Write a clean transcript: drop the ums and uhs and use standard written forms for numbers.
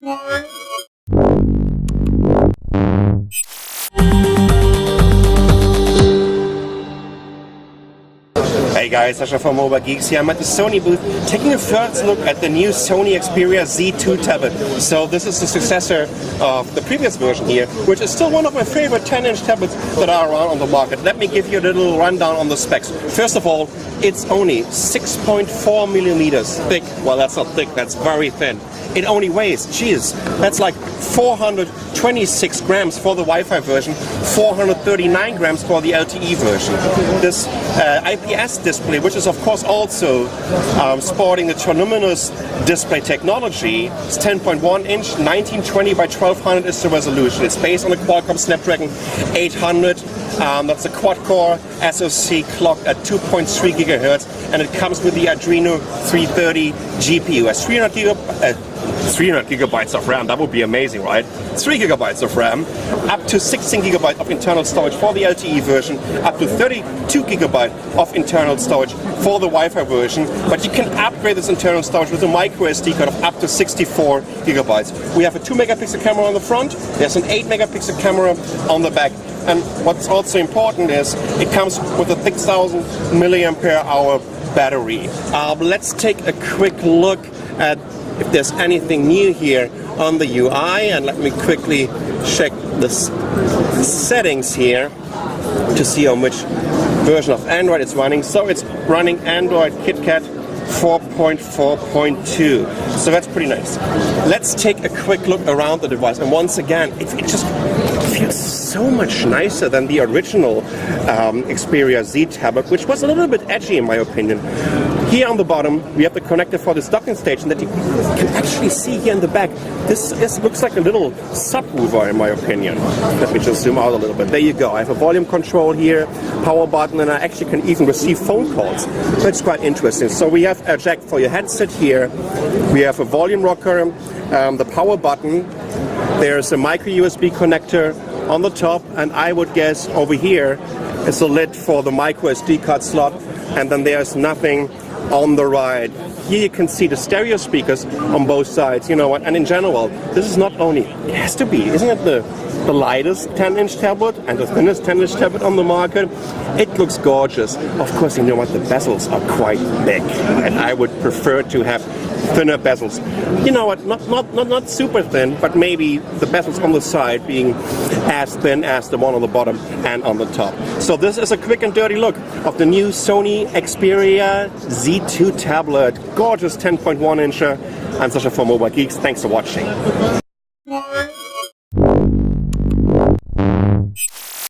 Hey guys, Sasha from MWC here. I'm at the Sony booth taking a first look at the new Sony Xperia Z2 tablet. So this is the successor of the previous version here, which is still one of my favorite 10-inch tablets that are around on the market. Let me give you a little rundown on the specs. First of all, it's only 6.4 millimeters thick. Well, that's not thick, that's very thin. It only weighs, geez, that's like 426 grams for the Wi-Fi version, 439 grams for the LTE version. This IPS display, which is of course also sporting the tremendous display technology, it's 10.1 inch, 1920 by 1200 is the resolution. It's based on the Qualcomm Snapdragon 800. That's a quad-core SoC clocked at 2.3 gigahertz, and it comes with the Adreno 330 GPU. Has 300 gigabytes of RAM, that would be amazing, right? 3 gigabytes of RAM, up to 16 gigabytes of internal storage for the LTE version, up to 32 gigabytes of internal storage for the Wi-Fi version, but you can upgrade this internal storage with a micro SD card of up to 64 gigabytes. We have a 2 megapixel camera on the front, there's an 8 megapixel camera on the back, and what's also important is it comes with a 6000 milliampere hour battery. Let's take a quick look at if there's anything new here on the UI, and let me quickly check the settings here to see on which version of Android it's running. So it's running Android KitKat 4.4.2, so that's pretty nice. Let's take a quick look around the device, and once again it just feels so much nicer than the original Xperia Z tablet, which was a little bit edgy in my opinion. Here on the bottom we have the connector for this docking station that you can actually see here in the back. This looks like a little subwoofer in my opinion. Let me just zoom out a little bit. There you go. I have a volume control here, power button, and I actually can even receive phone calls. That's quite interesting. So we have a jack for your headset here. We have a volume rocker, the power button. There's a micro USB connector on the top, and I would guess over here is a lid for the micro SD card slot, and then there's nothing on the right. Here you can see the stereo speakers on both sides, you know what, and in general, this is not only, it has to be, isn't it the lightest 10-inch tablet and the thinnest 10-inch tablet on the market? It looks gorgeous. Of course, you know what, the bezels are quite big, and I would prefer to have thinner bezels. You know what, not super thin, but maybe the bezels on the side being as thin as the one on the bottom and on the top. So this is a quick and dirty look of the new Sony Xperia Z2 tablet. Gorgeous 10.1 incher. I'm Sasha from MWC. Thanks for watching.